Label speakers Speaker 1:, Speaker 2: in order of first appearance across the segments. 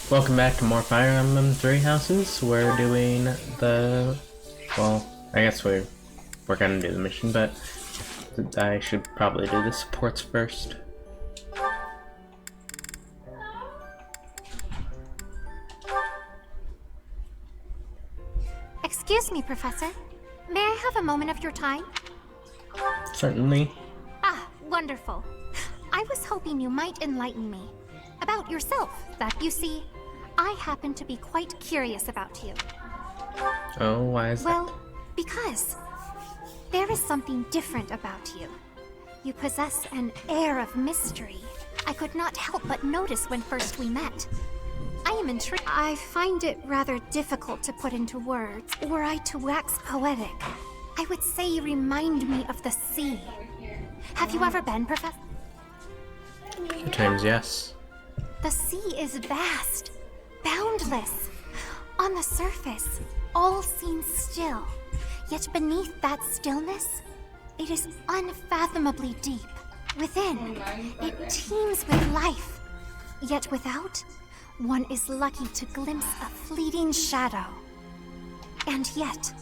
Speaker 1: Welcome back to more Fire Emblem Three Houses. We're doing the... well, I guess we're gonna do the mission, but I should probably do the supports first.
Speaker 2: Excuse me, Professor. May I have a moment of your time?
Speaker 1: Certainly.
Speaker 2: Ah, wonderful. I was hoping you might enlighten me. About yourself, that you see, I happen to be quite curious about you.
Speaker 1: Oh, why is that?
Speaker 2: Well, because there is something different about you. You possess an air of mystery I could not help but notice when first we met. I am intrigued. I find it rather difficult to put into words. Were I to wax poetic, I would say you remind me of the sea. Have you ever been, Professor?
Speaker 1: At times, yes.
Speaker 2: The sea is vast, boundless. On the surface, all seems still. Yet beneath that stillness, it is unfathomably deep. Within, it teems with life. Yet without, one is lucky to glimpse a fleeting shadow. And yet,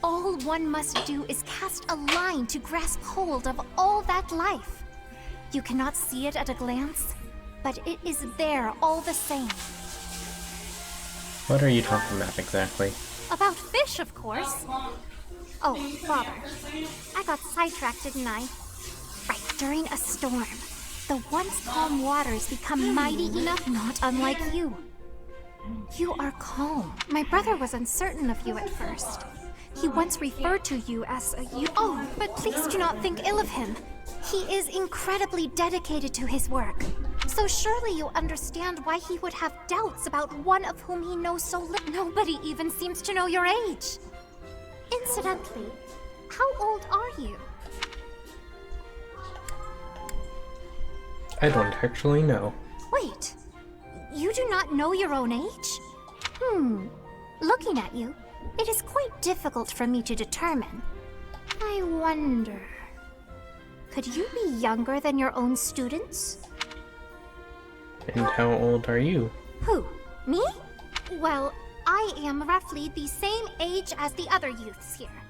Speaker 2: all one must do is cast a line to grasp hold of all that life. You cannot see it at a glance, but it is there all the same.
Speaker 1: What are you talking about exactly?
Speaker 2: About fish, of course. Oh, Father, I got sidetracked, didn't I? Right, during a storm, the once calm waters become mighty enough, not unlike you. You are calm. My brother was uncertain of you at first. He once referred to you as a you. Oh, but please do not think ill of him. He is incredibly dedicated to his work. So surely you understand why he would have doubts about one of whom he knows so little. Nobody even seems to know your age. Incidentally, how old are you?
Speaker 1: I don't actually know.
Speaker 2: Wait, you do not know your own age? Looking at you, it is quite difficult for me to determine. I wonder... could you be younger than your own students?
Speaker 1: And how old are you?
Speaker 2: Who? Me? Well, I am roughly the same age as the other youths here.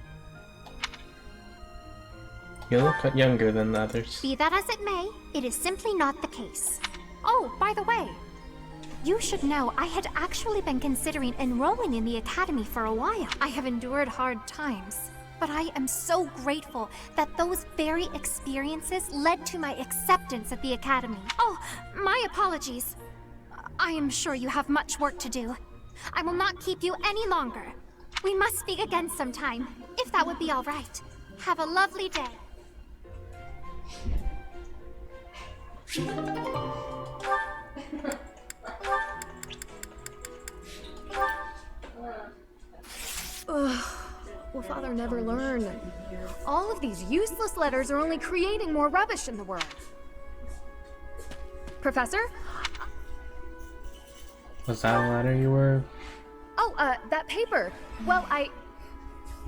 Speaker 1: You look younger than the others.
Speaker 2: Be that as it may, it is simply not the case. Oh, by the way, you should know I had actually been considering enrolling in the academy for a while. I have endured hard times, but I am so grateful that those very experiences led to my acceptance at the academy. Oh, my apologies. I am sure you have much work to do. I will not keep you any longer. We must speak again sometime, if that would be all right. Have a lovely day.
Speaker 3: Ugh. Will Father never learn? All of these useless letters are only creating more rubbish in the world. Professor?
Speaker 1: Was that a letter you were...
Speaker 3: Oh, that paper. Well,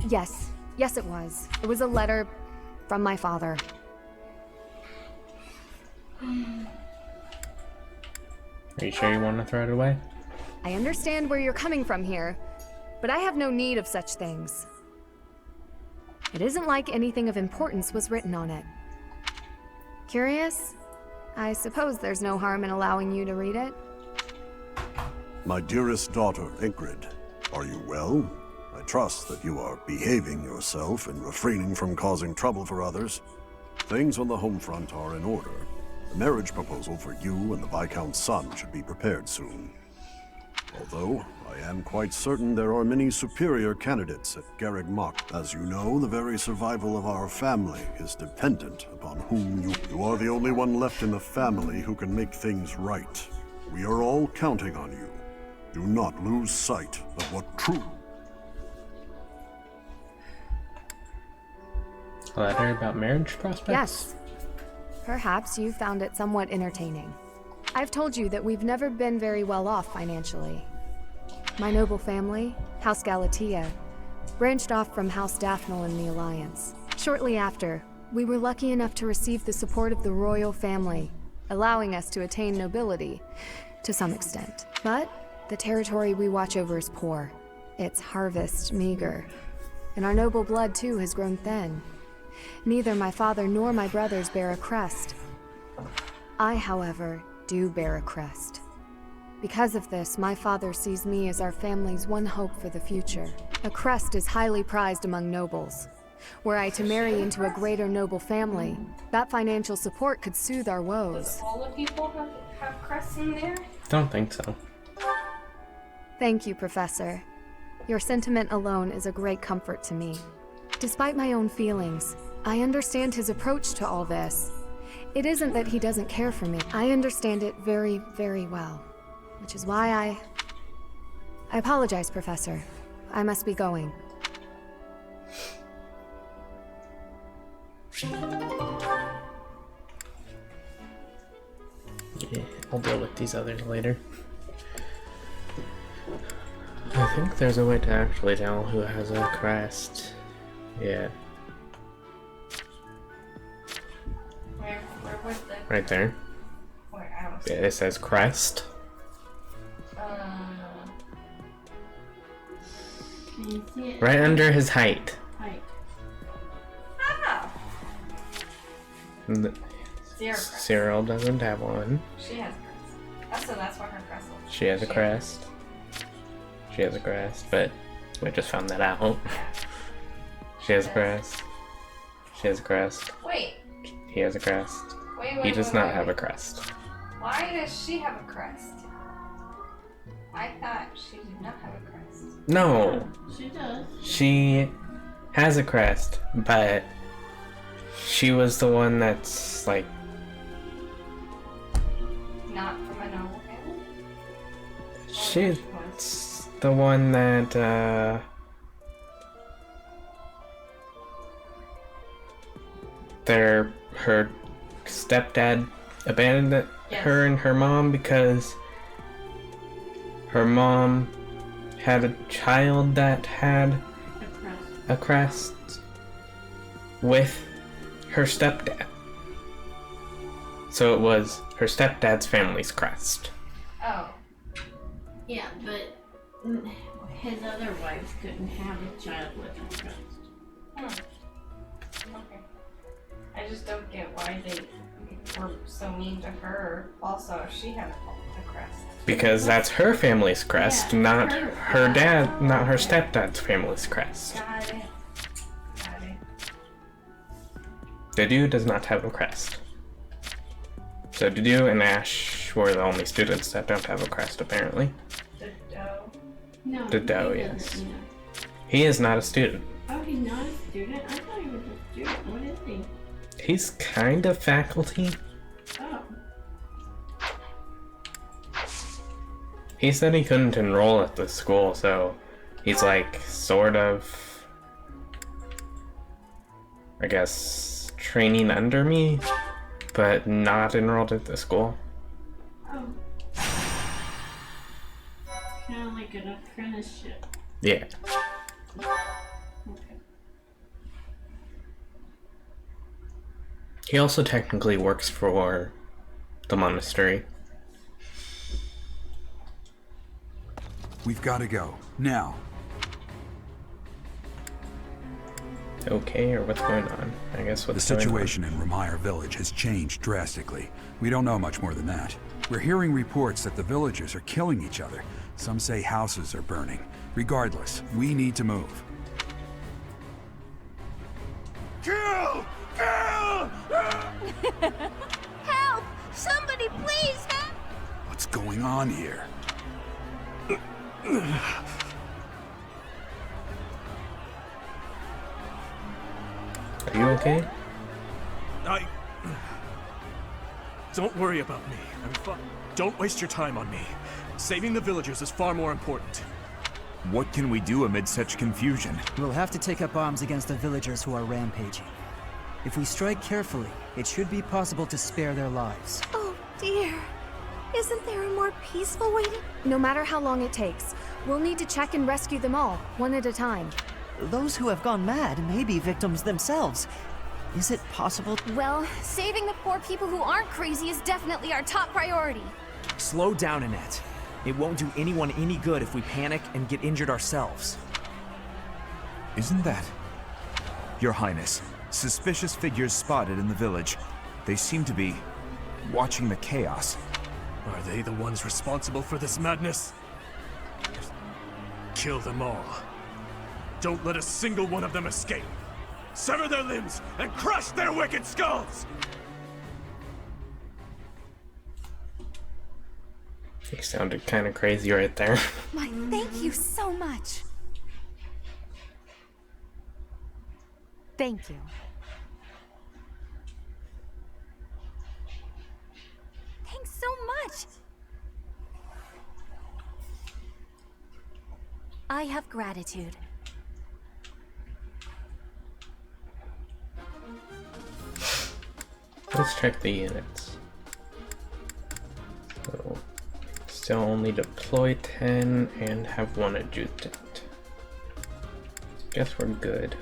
Speaker 3: Yes, it was. It was a letter from my father.
Speaker 1: Are you sure you want to throw it away?
Speaker 3: I understand where you're coming from here, but I have no need of such things. It isn't like anything of importance was written on it. Curious? I suppose there's no harm in allowing you to read it.
Speaker 4: My dearest daughter, Ingrid, are you well? I trust that you are behaving yourself and refraining from causing trouble for others. Things on the home front are in order. The marriage proposal for you and the Viscount's son should be prepared soon. Although, I am quite certain there are many superior candidates at Garreg Mach. As you know, the very survival of our family is dependent upon whom you are the only one left in the family who can make things right. We are all counting on you. Do not lose sight of what true...
Speaker 1: A letter about marriage prospects?
Speaker 3: Yes. Perhaps you found it somewhat entertaining. I've told you that we've never been very well off financially. My noble family, House Galatea, branched off from House Daphnel in the Alliance. Shortly after, we were lucky enough to receive the support of the royal family, allowing us to attain nobility. to some extent. But the territory we watch over is poor, its harvest meager, and our noble blood too has grown thin. Neither my father nor my brothers bear a crest. I, however, do bear a crest. Because of this, my father sees me as our family's one hope for the future. A crest is highly prized among nobles. Were I to marry into a greater noble family, that financial support could soothe our woes.
Speaker 5: Does all the people have crests in there?
Speaker 1: Don't think so.
Speaker 3: Thank you, Professor. Your sentiment alone is a great comfort to me. Despite my own feelings, I understand his approach to all this. It isn't that he doesn't care for me. I understand it very, very well. Which is why I apologize, Professor. I must be going.
Speaker 1: Yeah, I'll deal with these others later. I think there's a way to actually tell who has a crest. Yeah.
Speaker 5: Where was the...
Speaker 1: Right there.
Speaker 5: Where else?
Speaker 1: Yeah, it says crest.
Speaker 5: Can you see it?
Speaker 1: Right under his height.
Speaker 5: Height. Ah! Zero crest.
Speaker 1: Cyril doesn't have one.
Speaker 5: She has crest. Oh, so that's why her crest looks.
Speaker 1: She has a crest. She has a crest, but we just found that out.
Speaker 5: Yeah.
Speaker 1: She has a crest. She has a crest.
Speaker 5: Wait.
Speaker 1: He has a crest.
Speaker 5: Wait.
Speaker 1: He does not have a crest.
Speaker 5: Why does she have a crest? I thought she did not have a crest.
Speaker 1: No!
Speaker 5: She does.
Speaker 1: She has a crest, but she was the one that's like...
Speaker 5: Not from a noble family?
Speaker 1: She's the one that, her stepdad abandoned her and her mom because her mom had a child that had a crest with her stepdad. So it was her stepdad's family's crest.
Speaker 5: Oh.
Speaker 6: Yeah, but his other wives couldn't have a child with a crest.
Speaker 5: Okay. I just don't get why they were so mean to her. Also, she had a crest.
Speaker 1: Because that's her family's crest,
Speaker 6: Yeah,
Speaker 1: not her dad, not her stepdad's family's crest.
Speaker 5: Got it. Got it.
Speaker 1: Dedu does not have a crest. So Dedu and Ash were the only students that don't have a crest, apparently.
Speaker 5: The dough.
Speaker 6: No,
Speaker 1: The dough,
Speaker 6: he
Speaker 1: yes.
Speaker 6: doesn't, yeah.
Speaker 1: He is not a student.
Speaker 6: Oh, he's not a student? I thought he was a student. What is he?
Speaker 1: He's kind of faculty.
Speaker 6: Oh.
Speaker 1: He said he couldn't enroll at the school, so he's like sort of, I guess, training under me, but not enrolled at the school.
Speaker 6: Oh. Kind of like an apprenticeship.
Speaker 1: Yeah.
Speaker 6: Okay.
Speaker 1: He also technically works for the monastery.
Speaker 7: We've got to go. Now.
Speaker 1: Okay, or what's going on? I guess what's
Speaker 7: The
Speaker 1: going on.
Speaker 7: situation in Remire village has changed drastically. We don't know much more than that. We're hearing reports that the villagers are killing each other. Some say houses are burning. Regardless, we need to move.
Speaker 4: Kill! Kill!
Speaker 2: Help! Somebody please help!
Speaker 7: What's going on here?
Speaker 1: Are you okay?
Speaker 8: Don't worry about me. I'm fine. Don't waste your time on me. Saving the villagers is far more important.
Speaker 9: What can we do amid such confusion?
Speaker 10: We'll have to take up arms against the villagers who are rampaging. If we strike carefully, it should be possible to spare their lives.
Speaker 2: Oh dear. Isn't there a more peaceful way to...
Speaker 3: No matter how long it takes, we'll need to check and rescue them all, one at a time.
Speaker 10: Those who have gone mad may be victims themselves. Is it possible?
Speaker 2: Well, saving the poor people who aren't crazy is definitely our top priority.
Speaker 11: Slow down, Annette. It won't do anyone any good if we panic and get injured ourselves.
Speaker 9: Isn't that... Your Highness, suspicious figures spotted in the village. They seem to be watching the chaos.
Speaker 8: Are they the ones responsible for this madness? Kill them all. Don't let a single one of them escape. Sever their limbs and crush their wicked skulls!
Speaker 1: You sounded kind of crazy right there.
Speaker 2: Why, thank you so much.
Speaker 3: Thank you.
Speaker 2: Thanks so much. I have gratitude.
Speaker 1: Let's check the units. So, still only deploy 10 and have 1 adjutant. Guess we're good.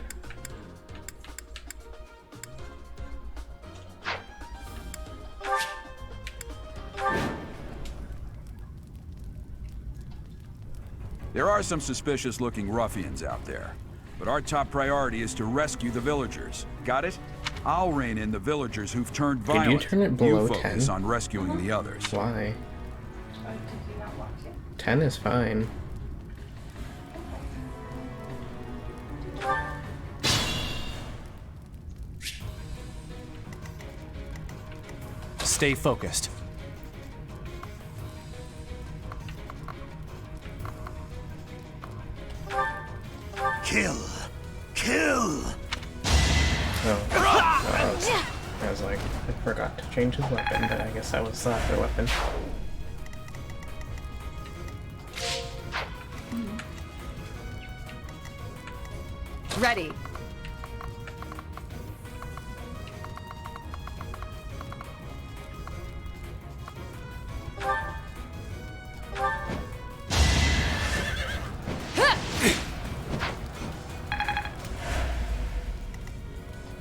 Speaker 7: There are some suspicious-looking ruffians out there, but our top priority is to rescue the villagers. Got it? I'll rein in the villagers who've turned violent.
Speaker 1: Did you turn it below
Speaker 7: You focus
Speaker 1: 10?
Speaker 7: on rescuing the others.
Speaker 1: Why?
Speaker 5: Oh, did you not want to?
Speaker 1: 10 is fine.
Speaker 11: Stay focused.
Speaker 8: Kill! Kill!
Speaker 1: Oh, I was like, I forgot to change his weapon, but I guess that was the other weapon.
Speaker 3: Ready.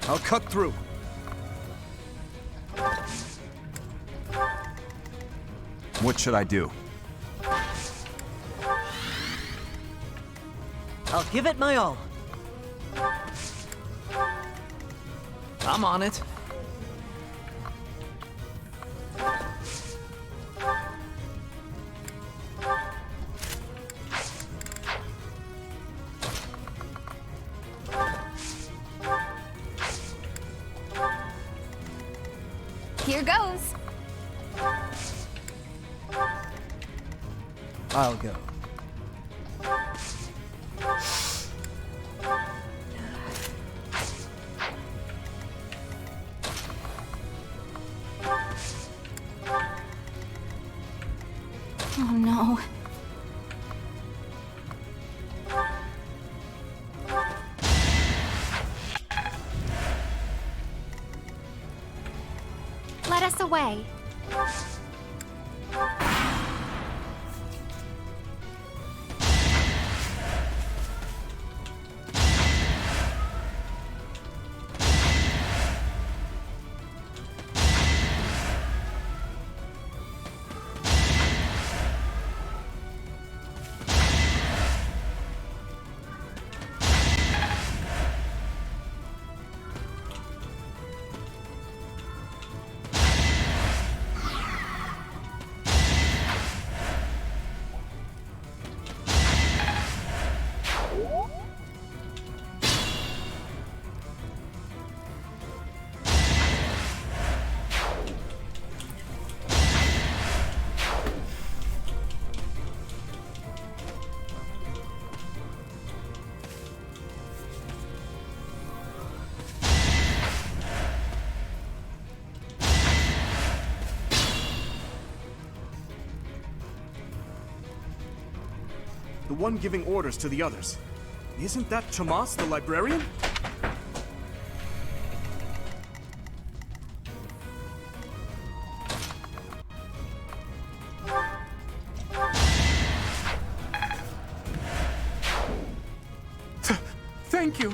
Speaker 11: I'll cut through.
Speaker 9: What should I do?
Speaker 10: I'll give it my all.
Speaker 11: I'm on it.
Speaker 2: Here goes.
Speaker 10: I'll go.
Speaker 2: Oh no. Let us away.
Speaker 8: The one giving orders to the others. Isn't that Tomas, the librarian?
Speaker 7: Thank you.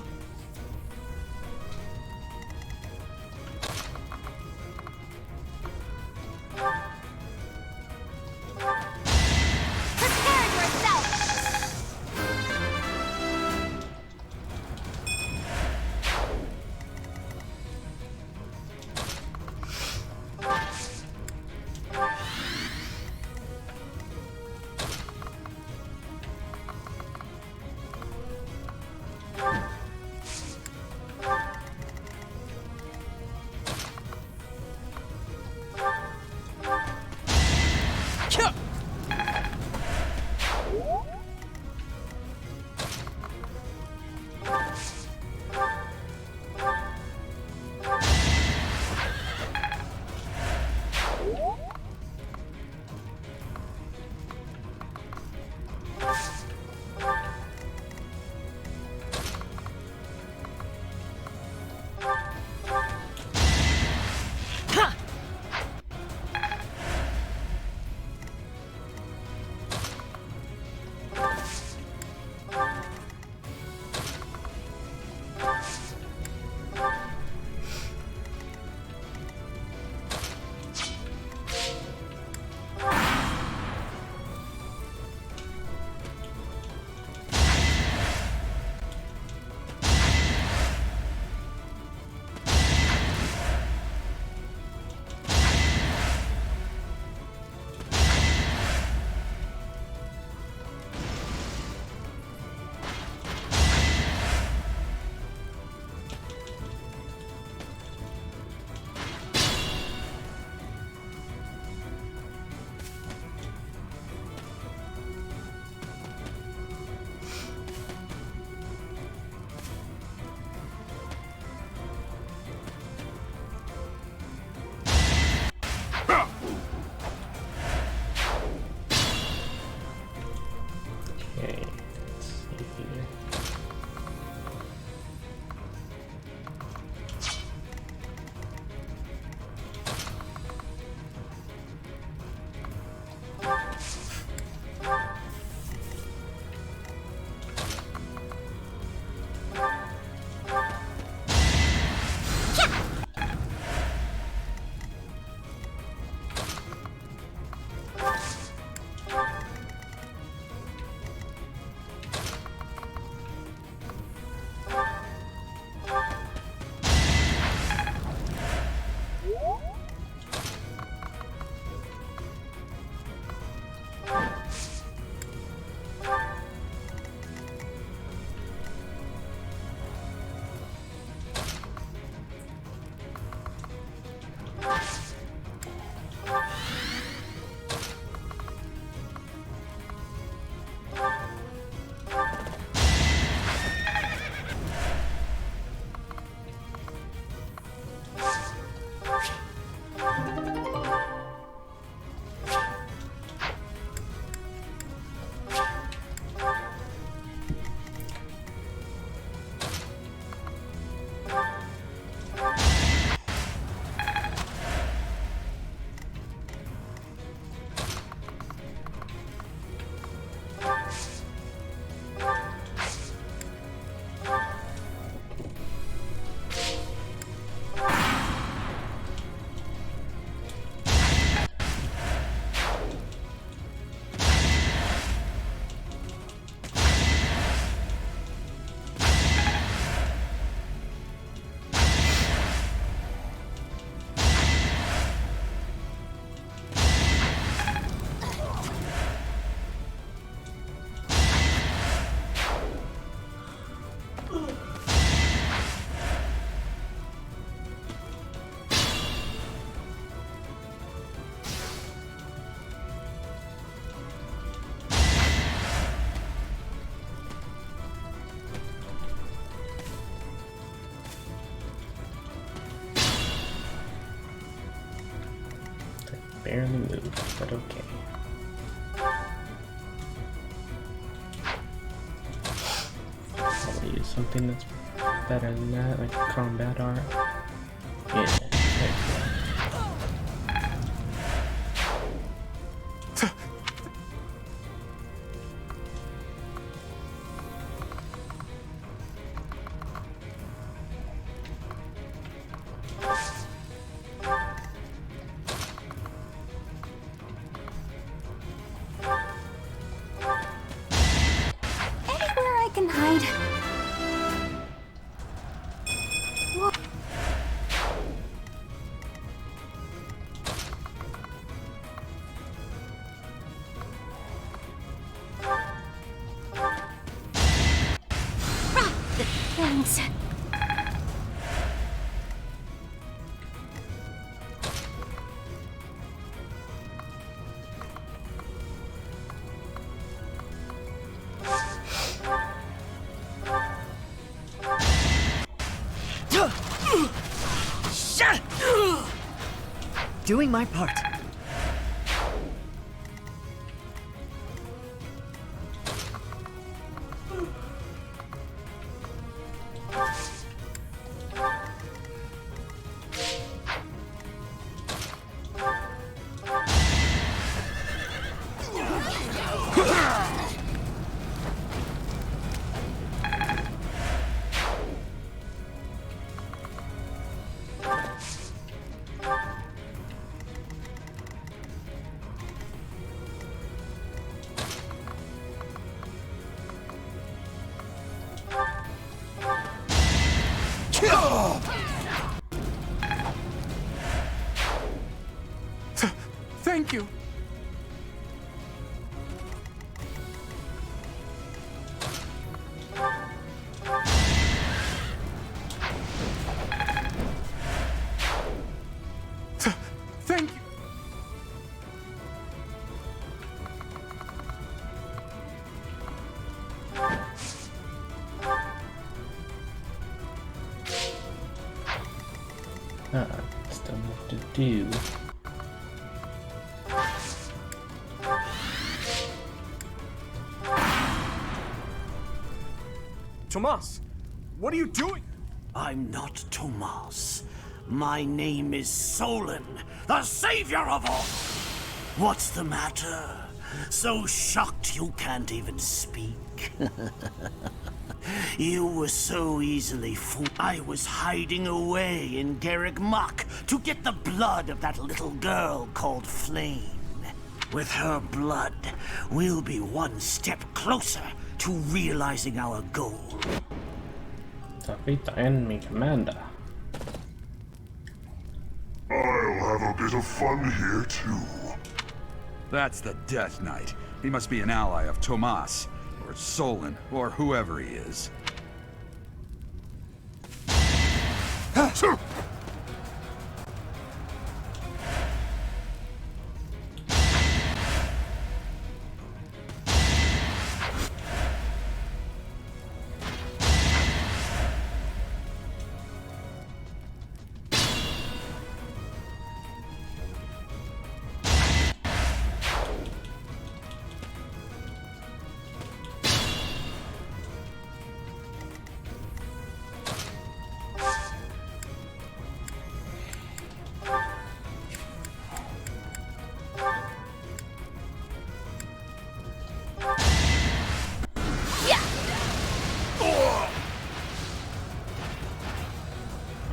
Speaker 1: Barely moved, but okay. I'll use something that's better than that, like combat art. Yeah, there you go.
Speaker 10: doing my part.
Speaker 7: Thank you. Thank you.
Speaker 1: Still have to do.
Speaker 11: Tomas, what are you doing?
Speaker 12: I'm not Tomas. My name is Solon, the savior of all. What's the matter? So shocked you can't even speak? You were so easily fooled. I was hiding away in Garrick Mach to get the blood of that little girl called Flame. With her blood, we'll be one step closer to realizing our goal.
Speaker 1: Defeat the enemy commander.
Speaker 8: I'll have a bit of fun here too.
Speaker 7: That's the Death Knight. He must be an ally of Tomas, or Solon, or whoever he is.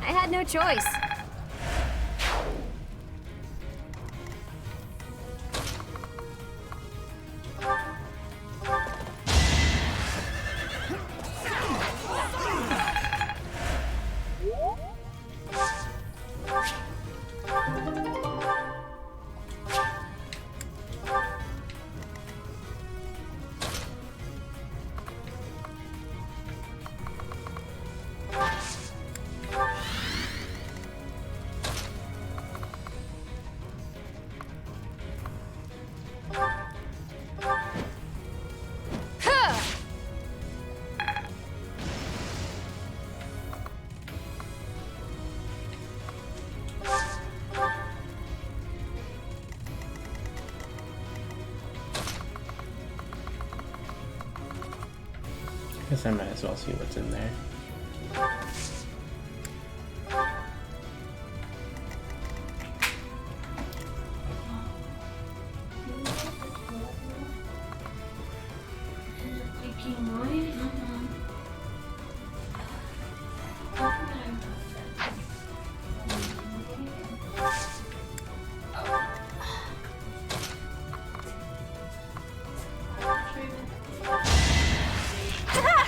Speaker 2: I had no choice.
Speaker 1: Guess I might as well see what's in there.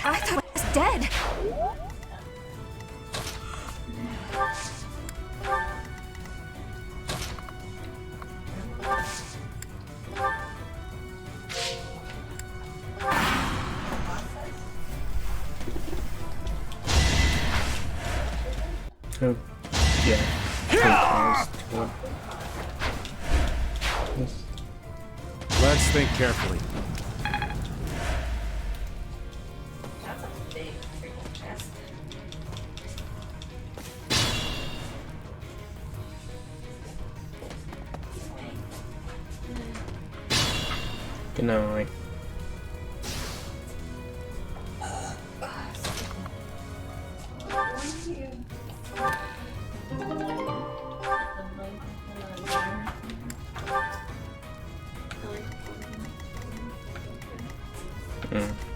Speaker 2: I thought I was dead.
Speaker 1: Oh, yeah.
Speaker 11: Let's think carefully.
Speaker 5: That's a big freaking chest.
Speaker 1: Genau, like. Mm.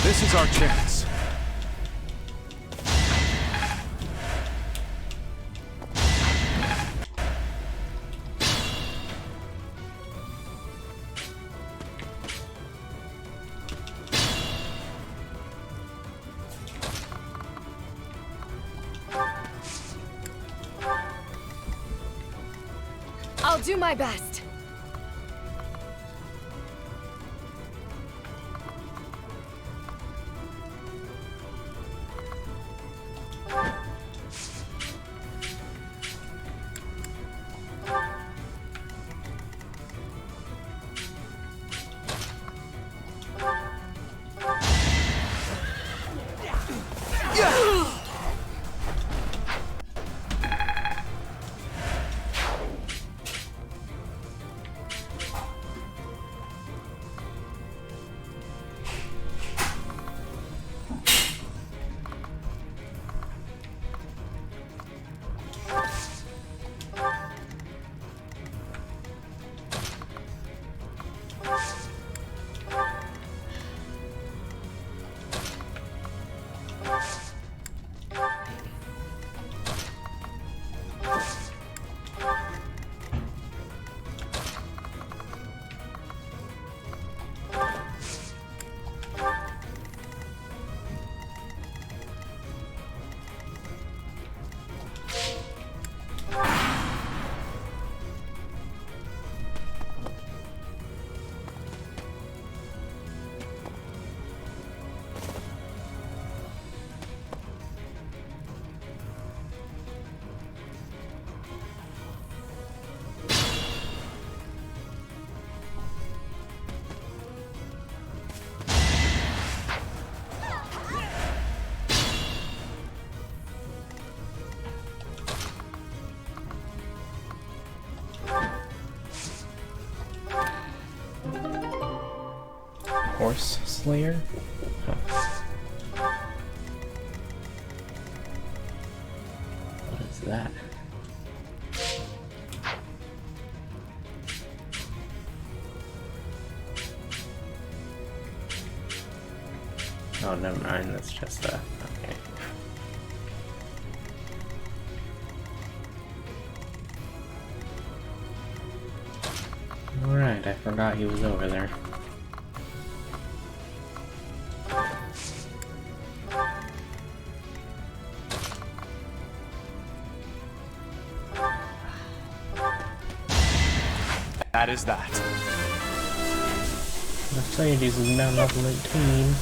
Speaker 9: This is our chance.
Speaker 3: I'll do my best.
Speaker 1: Horse Slayer? Huh. What is that? Oh, never mind, that's just a... okay. Alright, I forgot he was over there.
Speaker 11: That is that.
Speaker 1: Mercedes is now level 18.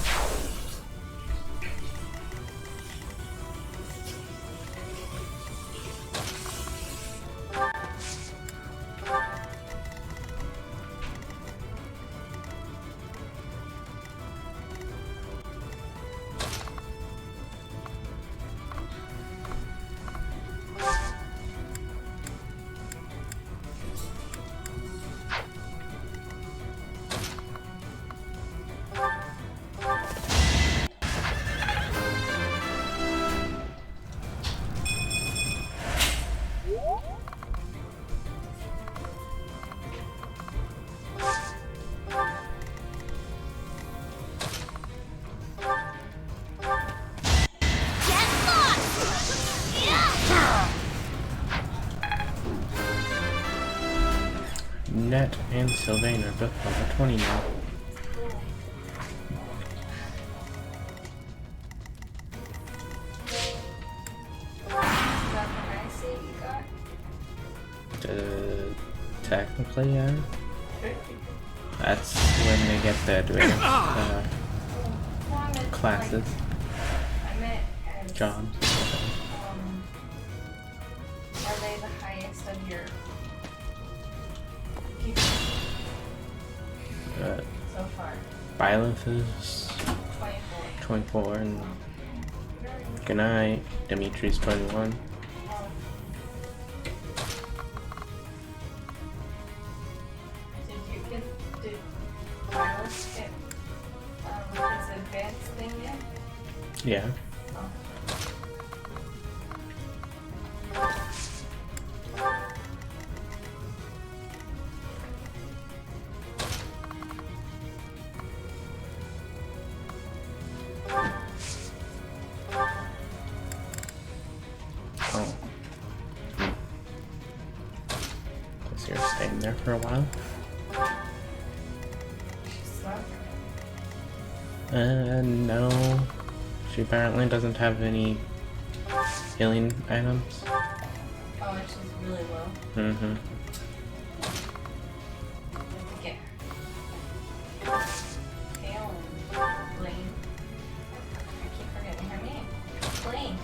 Speaker 1: Matt and Sylvain are both level 20 now. Technically, yeah. That's when they get the advanced classes, jobs.
Speaker 5: Are they the highest of your so far?
Speaker 1: Byleth is 24 and good night. Dimitri's 21.
Speaker 5: Did Byleth get his advanced thing yet?
Speaker 1: Yeah. Guess you're staying there for a while. No. She apparently doesn't have any healing items.
Speaker 5: Oh, she's really low.
Speaker 1: Mm-hmm.
Speaker 5: Okay. Kale and Blaine. I keep forgetting her name. Blaine.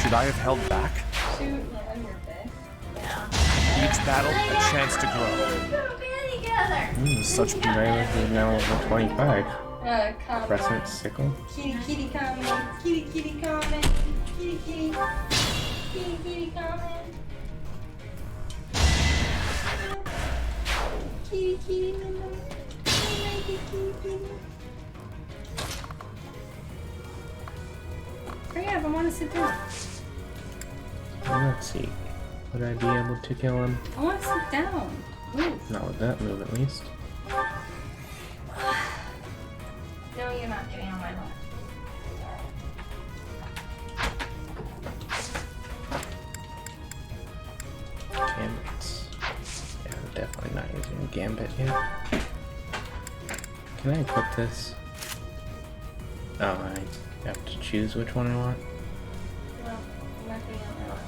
Speaker 11: Should I have held back?
Speaker 5: Shoot, on your bed.
Speaker 11: Each battle, a chance to grow.
Speaker 1: Such Byleth is now level 25.
Speaker 5: Comment.
Speaker 1: Crescent Sickle.
Speaker 5: Kitty comment. Kitty comment. Kitty comment. Kitty. Hurry up, I want to sit down.
Speaker 1: Let's see. Would I be able to kill him?
Speaker 5: I want to sit down. Move.
Speaker 1: Not with that move, at least.
Speaker 5: No, you're not getting on my lap.
Speaker 1: Gambits. Yeah, I'm definitely not using Gambit yet. Can I equip this? Oh, I have to choose which one I want.
Speaker 5: No, I'm not getting on my lap.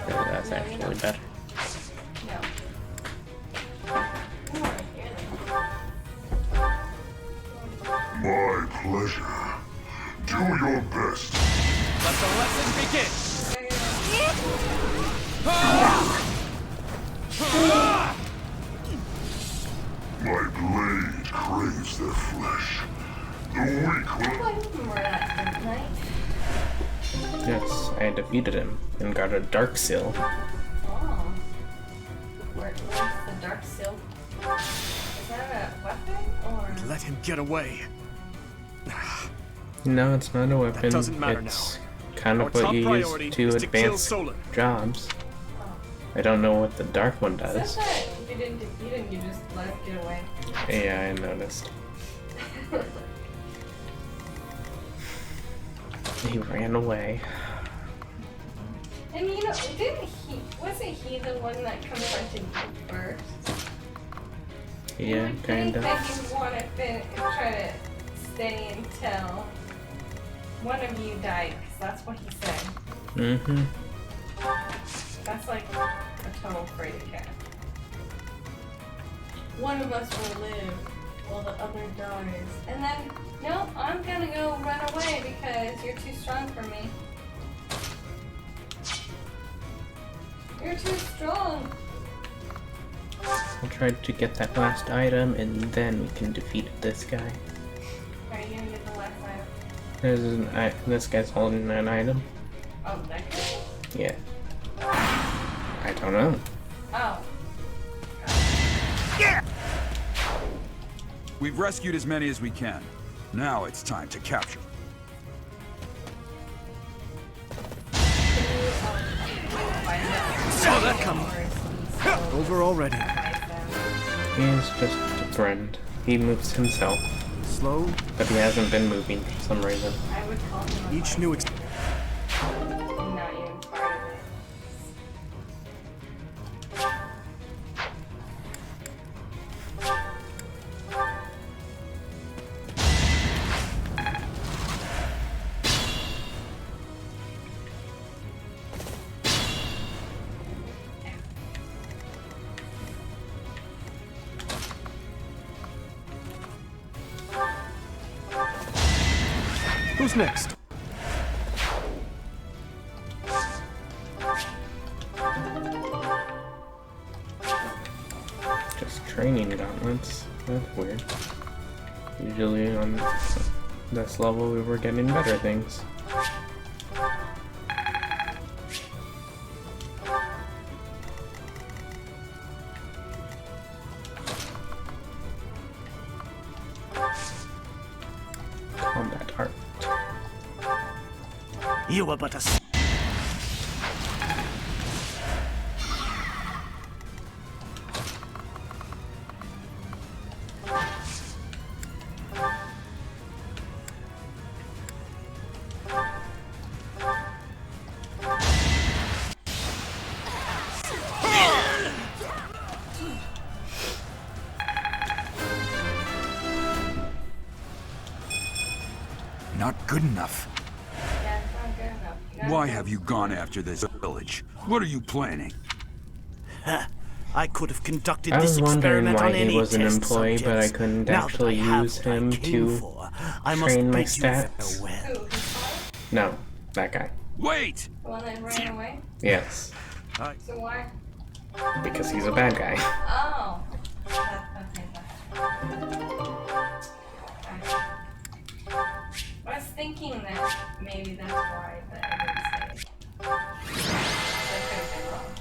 Speaker 5: No,
Speaker 1: Okay, that's
Speaker 5: no,
Speaker 1: actually better.
Speaker 5: No.
Speaker 4: My pleasure. Do your best.
Speaker 8: Let the lesson begin!
Speaker 4: My blade craves their flesh. The weak will...
Speaker 1: Yes, I defeated him and got a Dark Seal.
Speaker 5: Oh. Where's the dark silk? Is that a weapon or?
Speaker 8: Let him get away.
Speaker 1: No, it's not a weapon.
Speaker 8: That doesn't matter
Speaker 1: it's kind
Speaker 8: Our
Speaker 1: of what
Speaker 8: top
Speaker 1: you
Speaker 8: priority
Speaker 1: use to
Speaker 8: is to kill
Speaker 1: advance
Speaker 8: Solar.
Speaker 1: jobs. I don't know what the dark one does.
Speaker 5: Said that you didn't. You just let him get away.
Speaker 1: Yeah, I noticed. He ran away.
Speaker 5: And you know, wasn't he the one that confronted you first?
Speaker 1: Yeah, kinda.
Speaker 5: That you want to try to stay until one of you died, because that's what he said.
Speaker 1: Mm-hmm.
Speaker 5: That's like a total fraidy cat. One of us will live while the other dies. And then, no, I'm gonna go run away because you're too strong for me. You're too strong.
Speaker 1: I'll try to get that last item and then we can defeat this guy.
Speaker 5: Are you gonna get the last item?
Speaker 1: This guy's holding an item.
Speaker 5: Oh, that guy?
Speaker 1: Yeah. I don't know.
Speaker 5: Oh.
Speaker 7: Yeah! We've rescued as many as we can. Now it's time to capture.
Speaker 10: Saw that coming. Over already.
Speaker 1: He's just a friend. He moves himself.
Speaker 10: Slow.
Speaker 1: But he hasn't been moving for some reason.
Speaker 5: I would call him
Speaker 10: Each new
Speaker 5: not even part of it.
Speaker 10: Who's next?
Speaker 1: Just training gauntlets. That's weird. Usually on this level we were getting better things. Combat art.
Speaker 12: You were but a...
Speaker 7: Not good enough.
Speaker 5: Yeah, it's not good enough. You gotta
Speaker 7: Why
Speaker 5: go
Speaker 7: have you gone after this village? What are you planning?
Speaker 12: I could have conducted
Speaker 1: I
Speaker 12: this
Speaker 1: was wondering
Speaker 12: experiment
Speaker 1: why
Speaker 12: on
Speaker 1: he
Speaker 12: any
Speaker 1: was an
Speaker 12: test
Speaker 1: employee, but I
Speaker 12: subjects.
Speaker 1: couldn't
Speaker 12: Now
Speaker 1: actually
Speaker 12: that I have
Speaker 1: use
Speaker 12: what I
Speaker 1: him
Speaker 12: came
Speaker 1: to
Speaker 12: for, I must
Speaker 1: train my
Speaker 12: bid you
Speaker 1: stats.
Speaker 12: farewell.
Speaker 5: Who? His father?
Speaker 1: No, that guy.
Speaker 7: Wait!
Speaker 5: The one that ran away?
Speaker 1: Yes,
Speaker 5: So why?
Speaker 1: because he's a bad guy.
Speaker 5: Oh. Okay. I was thinking that maybe that's why, but I didn't say. That could have been wrong.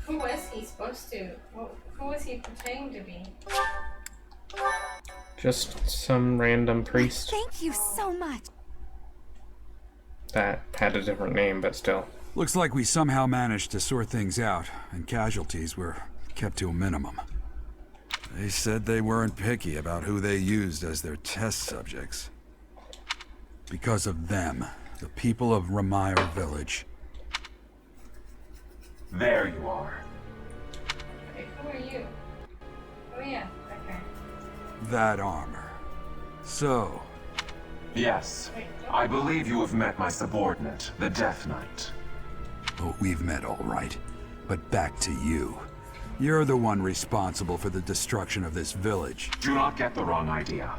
Speaker 5: Who was he supposed to? Who was he pretending to be?
Speaker 1: Just some random priest
Speaker 2: Thank you so much.
Speaker 1: that had a different name, but still.
Speaker 7: Looks like we somehow managed to sort things out, and casualties were kept to a minimum. They said they weren't picky about who they used as their test subjects. Because of them, the people of Remire Village.
Speaker 13: There you are.
Speaker 5: Wait, who are you? Oh yeah, okay.
Speaker 7: That armor. So,
Speaker 13: Yes, I believe you have met my subordinate, the Death Knight.
Speaker 7: oh, we've met all right. But back to you. You're the one responsible for the destruction of this village.
Speaker 13: Do not get the wrong idea.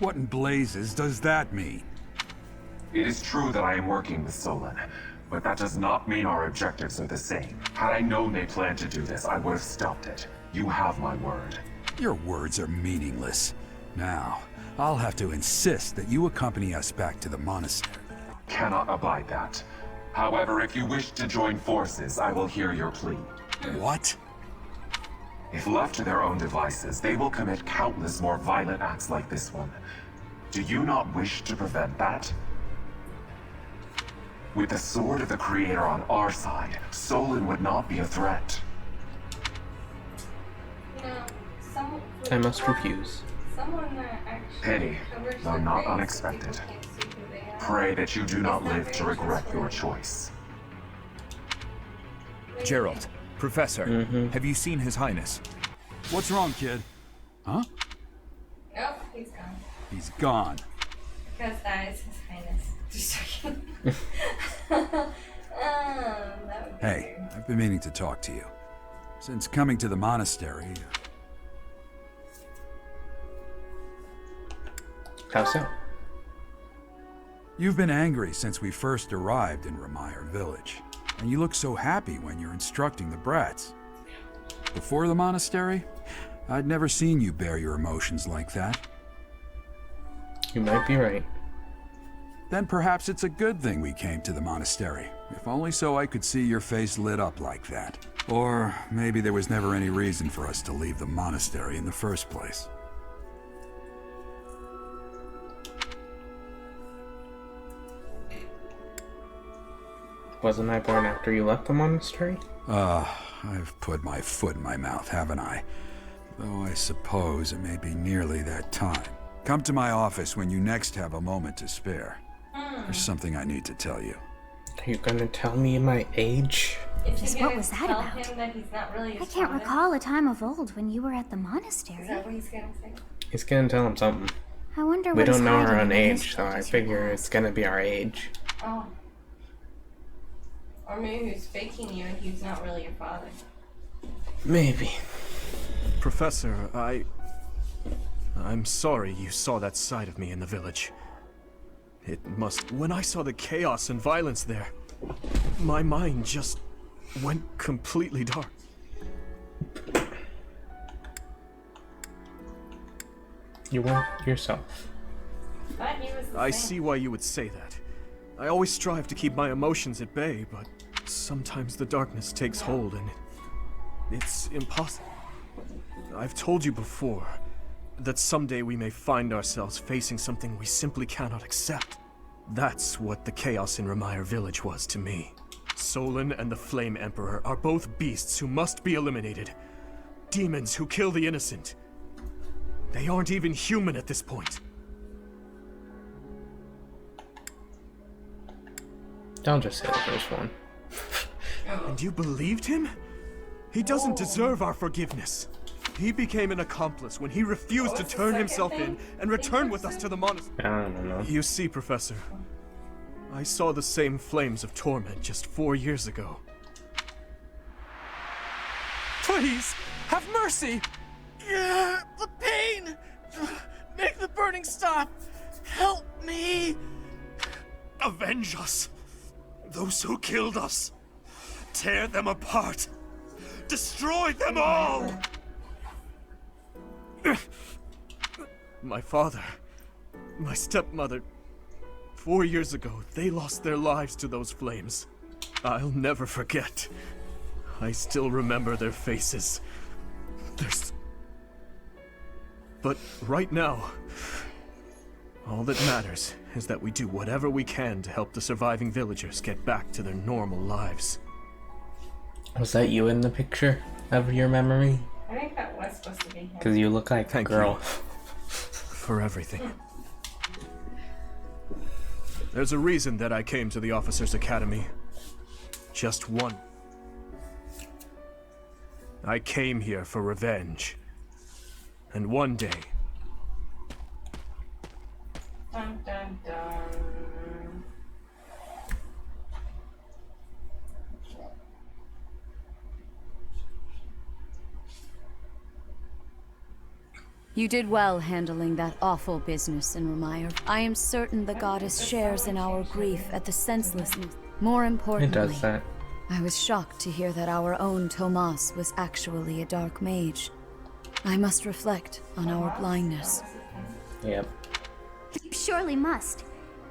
Speaker 7: What in blazes does that mean?
Speaker 13: It is true that I am working with Solon, but that does not mean our objectives are the same. Had I known they planned to do this, I would have stopped it. You have my word.
Speaker 7: Your words are meaningless. Now, I'll have to insist that you accompany us back to the monastery.
Speaker 13: Cannot abide that. However, if you wish to join forces, I will hear your plea.
Speaker 7: What?
Speaker 13: If left to their own devices, they will commit countless more violent acts like this one. Do you not wish to prevent that? With the sword of the Creator on our side, Solon would not be a threat.
Speaker 5: No, someone.
Speaker 1: I must refuse.
Speaker 5: Someone that actually.
Speaker 13: Pity,
Speaker 5: covers
Speaker 13: though
Speaker 5: their
Speaker 13: not
Speaker 5: face so
Speaker 13: unexpected.
Speaker 5: people can't see who they are.
Speaker 13: Pray that you do not
Speaker 5: It's not
Speaker 13: live to
Speaker 5: very
Speaker 13: regret your
Speaker 5: trustworthy.
Speaker 13: choice.
Speaker 11: Gerald, Professor, have you seen His Highness?
Speaker 7: What's wrong, kid? Huh?
Speaker 5: Oh, he's gone.
Speaker 7: He's gone.
Speaker 5: Because that is His Highness. Just joking. That would be
Speaker 7: Hey,
Speaker 5: weird.
Speaker 7: I've been meaning to talk to you. Since coming to the monastery,
Speaker 1: How so?
Speaker 7: you've been angry since we first arrived in Remire Village. And you look so happy when you're instructing the brats. Before the monastery, I'd never seen you bear your emotions like that.
Speaker 1: You might be right.
Speaker 7: Then perhaps it's a good thing we came to the monastery. If only so I could see your face lit up like that. Or maybe there was never any reason for us to leave the monastery in the first place.
Speaker 1: Wasn't I born after you left the monastery?
Speaker 7: I've put my foot in my mouth, haven't I? Though I suppose it may be nearly that time. Come to my office when you next have a moment to spare. There's something I need to tell you.
Speaker 1: Are you gonna tell me my age?
Speaker 2: Just what was that about?
Speaker 5: That he's not really
Speaker 2: I can't recall a time of old when you were at the monastery.
Speaker 5: Is that what he's gonna say?
Speaker 1: He's gonna tell him something.
Speaker 2: I wonder
Speaker 1: We
Speaker 2: what
Speaker 1: don't
Speaker 2: is
Speaker 1: know our
Speaker 2: hiding
Speaker 1: own
Speaker 2: in the
Speaker 1: age, so I
Speaker 2: mysteries
Speaker 1: figure
Speaker 2: you
Speaker 1: it's gonna be our age.
Speaker 5: Oh. Or maybe he's faking you and he's not really your father.
Speaker 1: Maybe.
Speaker 8: Professor, I'm sorry you saw that side of me in the village. When I saw the chaos and violence there, my mind just went completely dark.
Speaker 1: You weren't yourself.
Speaker 5: But he was the
Speaker 8: I
Speaker 5: same.
Speaker 8: see why you would say that. I always strive to keep my emotions at bay, but sometimes the darkness takes hold and it's impossible. I've told you before that someday we may find ourselves facing something we simply cannot accept. That's what the chaos in Remire village was to me. Solon and the Flame Emperor are both beasts who must be eliminated. Demons who kill the innocent. They aren't even human at this point.
Speaker 1: Don't just say the first one.
Speaker 8: And you believed him? He doesn't deserve our forgiveness. He became an accomplice when he refused to turn himself in and return with us to the monastery.
Speaker 1: I don't know.
Speaker 8: You see, Professor, I saw the same flames of torment just 4 years ago.
Speaker 11: Please, have mercy!
Speaker 12: The pain! Make the burning stop! Help me!
Speaker 8: Avenge us! Those who killed us! Tear them apart! Destroy them all! My father, my stepmother, 4 years ago, they lost their lives to those flames. I'll never forget. I still remember their faces. But right now, all that matters is that we do whatever we can to help the surviving villagers get back to their normal lives.
Speaker 1: Was that you in the picture of your memory?
Speaker 5: I think that was supposed to be him.
Speaker 1: Because you look like a girl.
Speaker 8: For everything. There's a reason that I came to the Officers' Academy. Just one. I came here for revenge. And one day...
Speaker 5: Dun, dun, dun.
Speaker 14: You did well handling that awful business in Remire. I am certain the goddess shares in our grief at the senselessness. More importantly,
Speaker 1: It does that.
Speaker 14: I was shocked to hear that our own Tomas was actually a dark mage. I must reflect on our blindness.
Speaker 1: Yep.
Speaker 2: You surely must.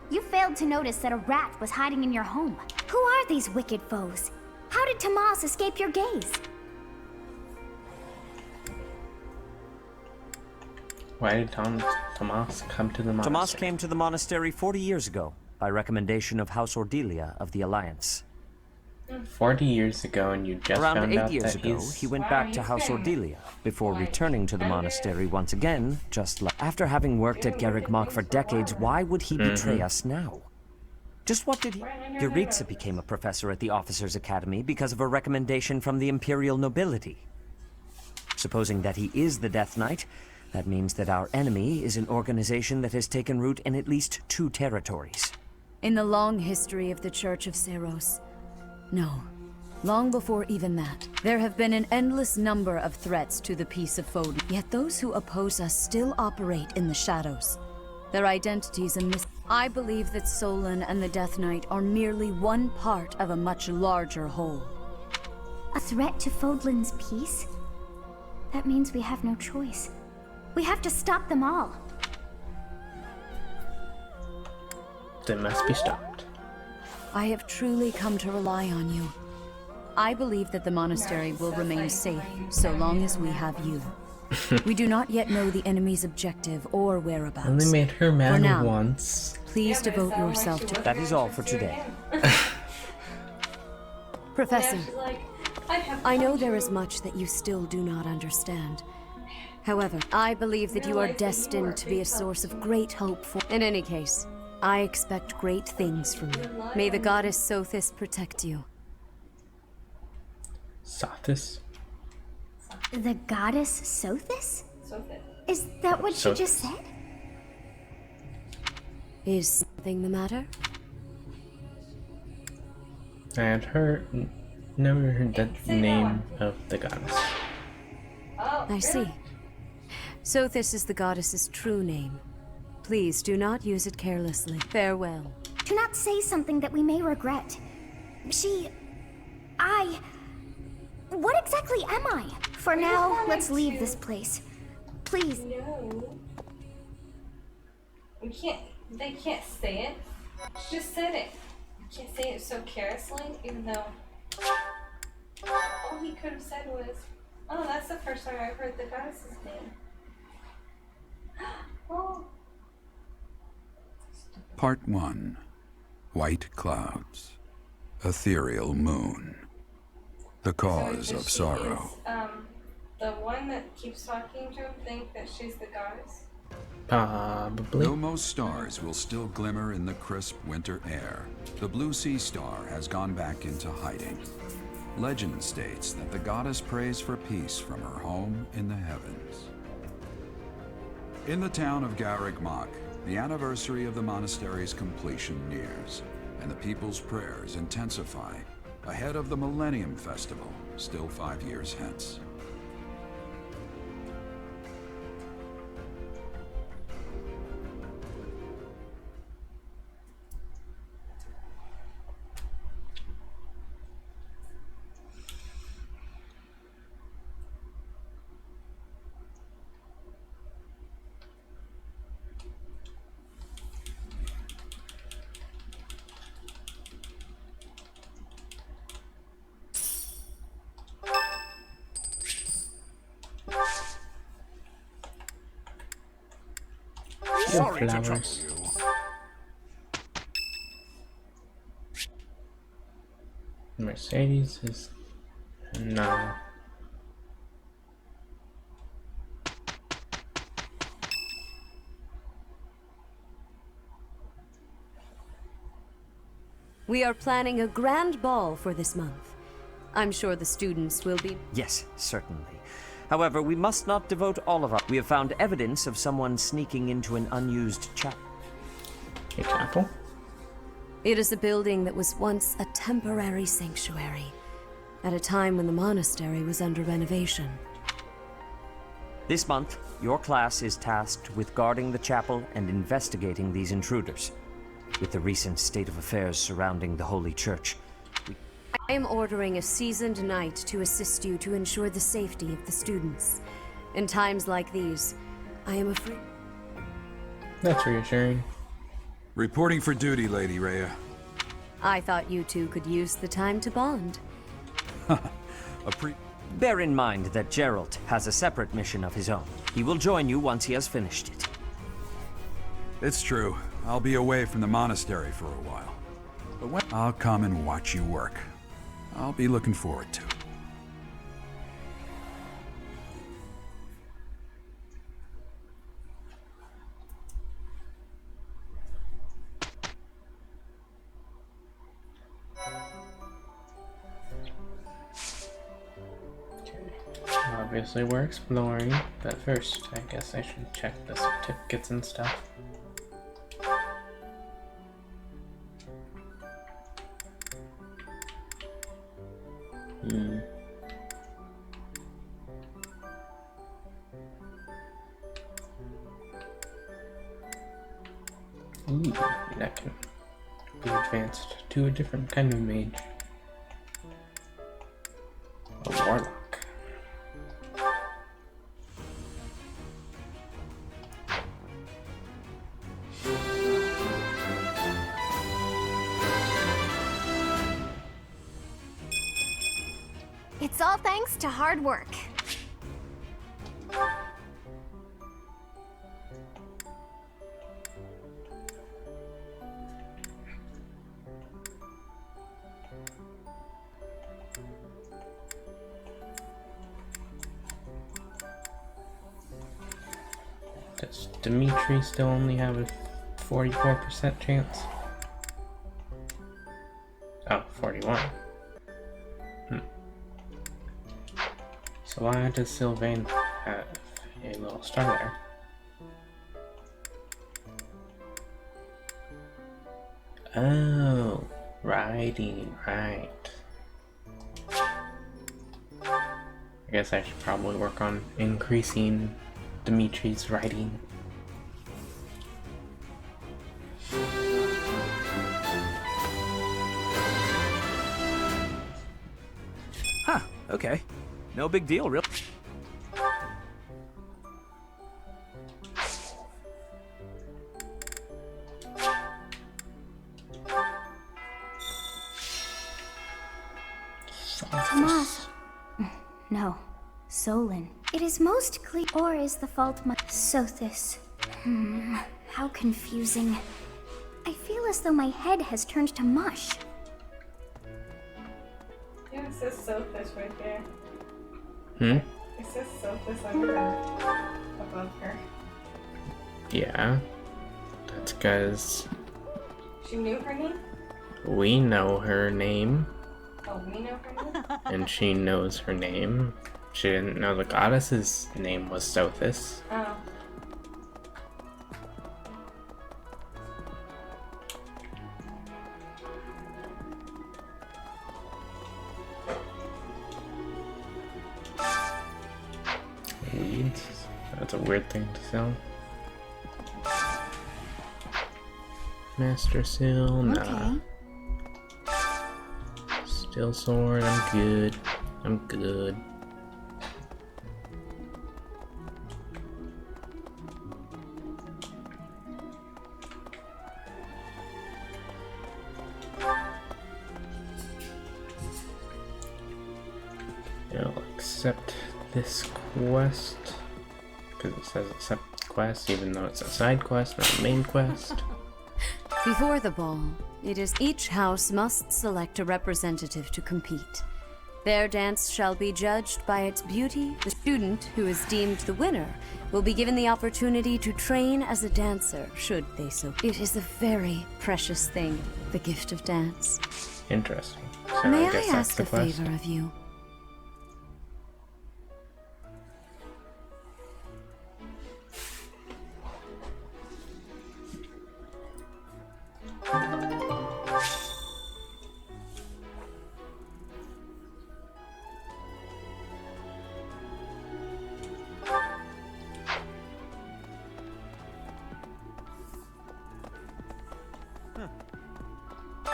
Speaker 2: You failed to notice that a rat was hiding in your home. Who are these wicked foes? How did Tomas escape your gaze?
Speaker 1: Why did Tomas come to the monastery?
Speaker 15: Tomas came to the monastery 40 years ago, by recommendation of House Ordelia of the Alliance.
Speaker 1: 40 years ago, and you just
Speaker 15: Around
Speaker 1: found
Speaker 15: 8
Speaker 1: out
Speaker 15: years
Speaker 1: that
Speaker 15: ago,
Speaker 1: he's...
Speaker 15: he went back to House Ordelia, before returning to the monastery once again, just like... After having worked at Garrick Mach for decades, why would he betray us now? Just what did he... Yuritsa became a professor at the Officers' Academy because of a recommendation from the Imperial nobility. Supposing that he is the Death Knight, that means that our enemy is an organization that has taken root in at least 2 territories.
Speaker 14: In the long history of the Church of Seros, no. Long before even that, there have been an endless number of threats to the peace of Fodlan. Yet those who oppose us still operate in the shadows. Their identities and I believe that Solon and the Death Knight are merely one part of a much larger whole.
Speaker 2: A threat to Fodlan's peace? That means we have no choice. We have to stop them all.
Speaker 1: They must be stopped.
Speaker 14: I have truly come to rely on you. I believe that the monastery will remain safe so long as we have you. We do not yet know the enemy's objective or whereabouts.
Speaker 1: Only made her
Speaker 14: For
Speaker 1: mad
Speaker 14: now,
Speaker 1: once.
Speaker 14: please devote yourself to...
Speaker 15: That is all for today.
Speaker 14: Professor,
Speaker 5: Like,
Speaker 14: I know there is much that you still do not understand. However, I believe that you are destined to be a source of great hope for... In any case, I expect great things from you. May the goddess Sothis protect you.
Speaker 1: Sothis?
Speaker 2: The goddess Sothis?
Speaker 5: Sophie.
Speaker 2: Is that what you
Speaker 1: Sothis.
Speaker 2: just said?
Speaker 14: Is something the matter?
Speaker 1: I had never heard the name of the goddess.
Speaker 14: I see. Sothis is the goddess's true name. Please do not use it carelessly. Farewell.
Speaker 2: Do not say something that we may regret. What exactly am I? For now, let's leave this place. Please.
Speaker 5: No. We can't. They can't say it. She just said it. You can't say it so carelessly, even though all he could have said was, "Oh, that's the first time I've heard the goddess's name." Oh.
Speaker 7: Part 1. White Clouds. Ethereal Moon. The Cause of Sorrow.
Speaker 5: The one that keeps talking to him think that she's the goddess?
Speaker 1: Probably.
Speaker 7: Though most stars will still glimmer in the crisp winter air, the blue sea star has gone back into hiding. Legend states that the goddess prays for peace from her home in the heavens. In the town of Garreg Mach, the anniversary of the monastery's completion nears, and the people's prayers intensify ahead of the Millennium Festival, still 5 years hence.
Speaker 1: Sorry to trouble you. Mercedes is no.
Speaker 14: We are planning a grand ball for this month. I'm sure the students will be...
Speaker 15: Yes, certainly. However, we must not devote all of our... We have found evidence of someone sneaking into an unused chapel.
Speaker 1: A chapel?
Speaker 14: It is a building that was once a temporary sanctuary, at a time when the monastery was under renovation.
Speaker 15: This month, your class is tasked with guarding the chapel and investigating these intruders. With the recent state of affairs surrounding the Holy Church,
Speaker 14: I am ordering a seasoned knight to assist you to ensure the safety of the students. In times like these, I am afraid...
Speaker 1: That's reassuring.
Speaker 7: Reporting for duty, Lady Rhea.
Speaker 14: I thought you two could use the time to bond.
Speaker 15: Bear in mind that Geralt has a separate mission of his own. He will join you once he has finished it.
Speaker 7: It's true. I'll be away from the monastery for a while. But when I'll come and watch you work. I'll be looking forward to it.
Speaker 1: Obviously we're exploring, but first I guess I should check the certificates and stuff. Ooh, that can be advanced to a different kind of mage. A warlock.
Speaker 2: All thanks to hard work.
Speaker 1: Does Dimitri still only have a 44% chance? Oh, 41. So why does Sylvain have a little star there? Oh, righty, right. I guess I should probably work on increasing Dimitri's writing.
Speaker 11: Huh, okay. No big deal, really.
Speaker 2: Tomas. No. Solon. It is most clear. Or is the fault my Sothis? How confusing. I feel as though my head has turned to mush.
Speaker 5: Yeah, it says Sophis right there.
Speaker 1: Hmm?
Speaker 5: It says Sophis under her. Above her.
Speaker 1: Yeah. That's because
Speaker 5: She knew her name?
Speaker 1: we know her name,
Speaker 5: Oh, we know her name?
Speaker 1: and she knows her name. She didn't know the goddess's name was Sothis.
Speaker 5: Oh.
Speaker 1: Weeds? That's a weird thing to sell. Master Seal? Nah. Steel sword, I'm good. I'm good. I'll accept this quest because it says accept quest even though it's a side quest, not a main quest.
Speaker 14: Before the ball, it is each house must select a representative to compete. Their dance shall be judged by its beauty. The student who is deemed the winner will be given the opportunity to train as a dancer, should they so. It is a very precious thing, the gift of dance.
Speaker 1: Interesting. So
Speaker 14: May
Speaker 1: I guess
Speaker 14: I
Speaker 1: that's
Speaker 14: ask
Speaker 1: the
Speaker 14: a
Speaker 1: quest.
Speaker 14: favor of you?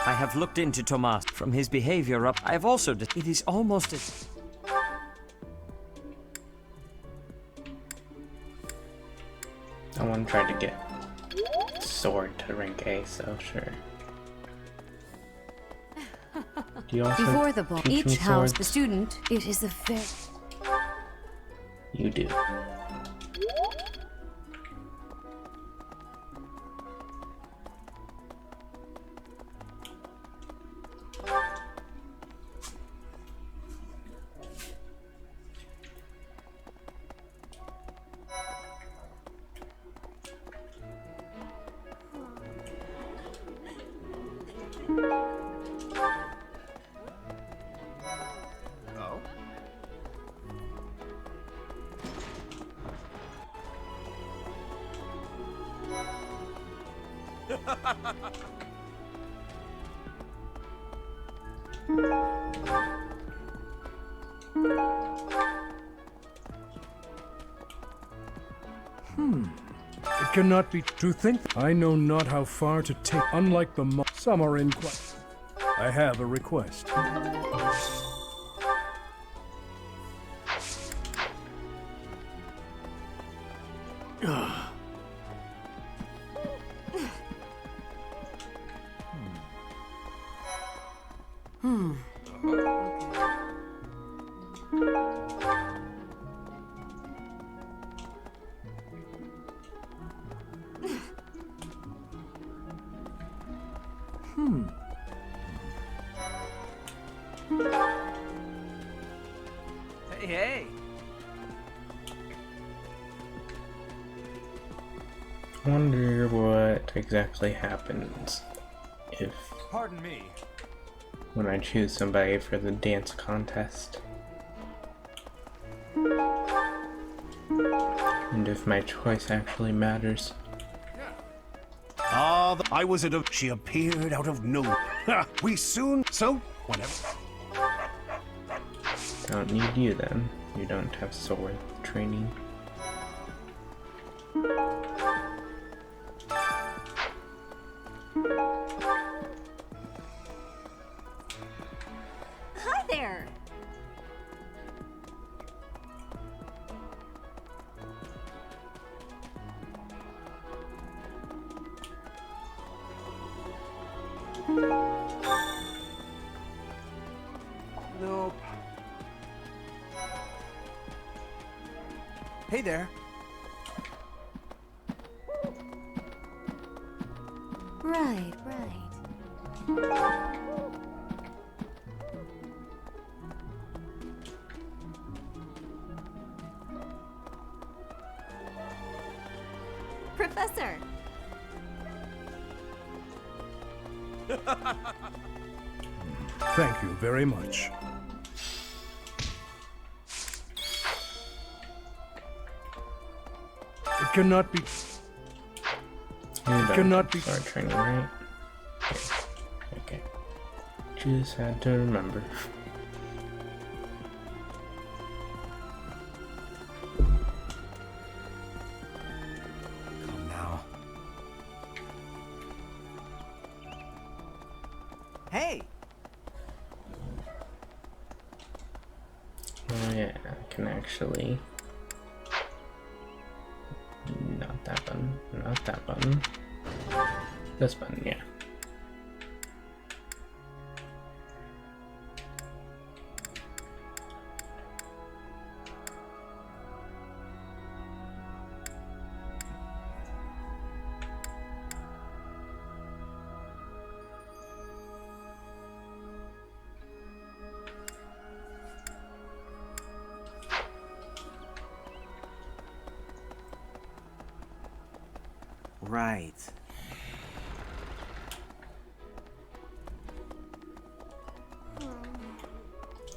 Speaker 15: I have looked into Tomas. From his behavior up, I have also... It is almost as...
Speaker 1: I want to try to get sword to rank A, so sure. Do you also
Speaker 14: Before the ball,
Speaker 1: teach me
Speaker 14: each house, the
Speaker 1: swords?
Speaker 14: student, it is a very...
Speaker 1: You do.
Speaker 8: Oh?
Speaker 16: It cannot be to think. I know not how far to take. Unlike the some are in quest. I have a request.
Speaker 11: Hey, hey!
Speaker 1: I wonder what exactly happens if
Speaker 9: Pardon me.
Speaker 1: when I choose somebody for the dance contest. And if my choice actually matters.
Speaker 12: I was at a... She appeared out of nowhere. We soon... So, whatever.
Speaker 1: Don't need you then. You don't have sword training.
Speaker 2: Hi there!
Speaker 11: Nope. Hey there.
Speaker 14: Right, right.
Speaker 2: Professor!
Speaker 16: Thank you very much. It cannot be.
Speaker 1: You don't
Speaker 16: cannot be
Speaker 1: sword training, right? Okay. Just had to remember.
Speaker 11: Come now. Hey!
Speaker 1: Oh yeah, I can actually... Not that button, not that button. This button, yeah.
Speaker 11: Right.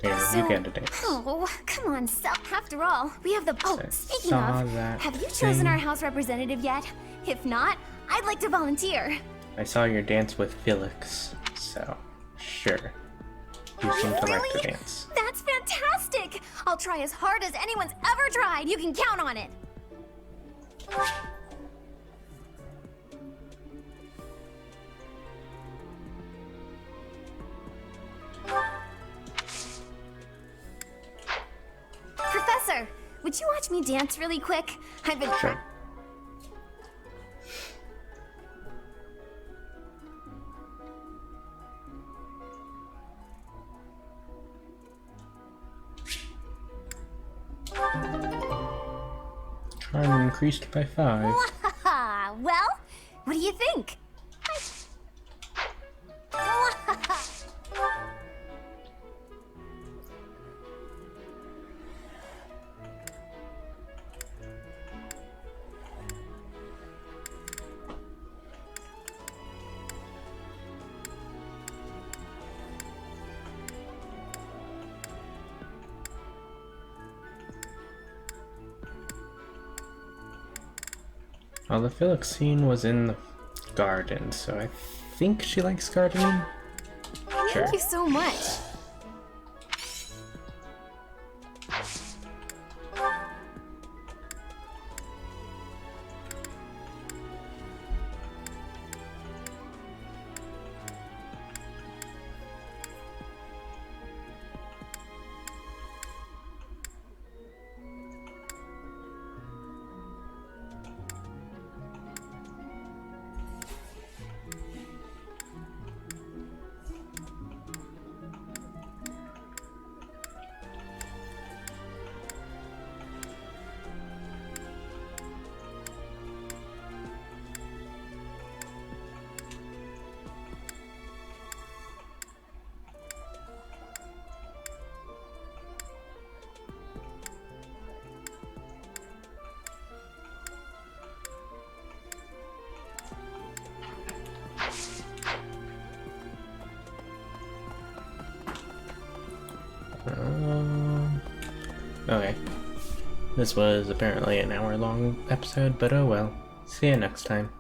Speaker 1: Here, you get a dance.
Speaker 2: Oh, come on, Seth. After all, we have the... Oh, speaking
Speaker 1: saw
Speaker 2: of,
Speaker 1: that
Speaker 2: have you chosen
Speaker 1: thing.
Speaker 2: our House representative yet? If not, I'd like to volunteer.
Speaker 1: I saw your dance with Felix, so sure. You seem to like the dance.
Speaker 2: That's fantastic! I'll try as hard as anyone's ever tried. You can count on it. Professor, would you watch me dance really quick? I've been...
Speaker 1: Sure. Charm increased by 5.
Speaker 2: Well, what do you think?
Speaker 1: Well, the Felix scene was in the garden, so I think she likes gardening. Sure.
Speaker 2: Thank you so much.
Speaker 1: Okay. This was apparently an hour-long episode, but oh well. See you next time.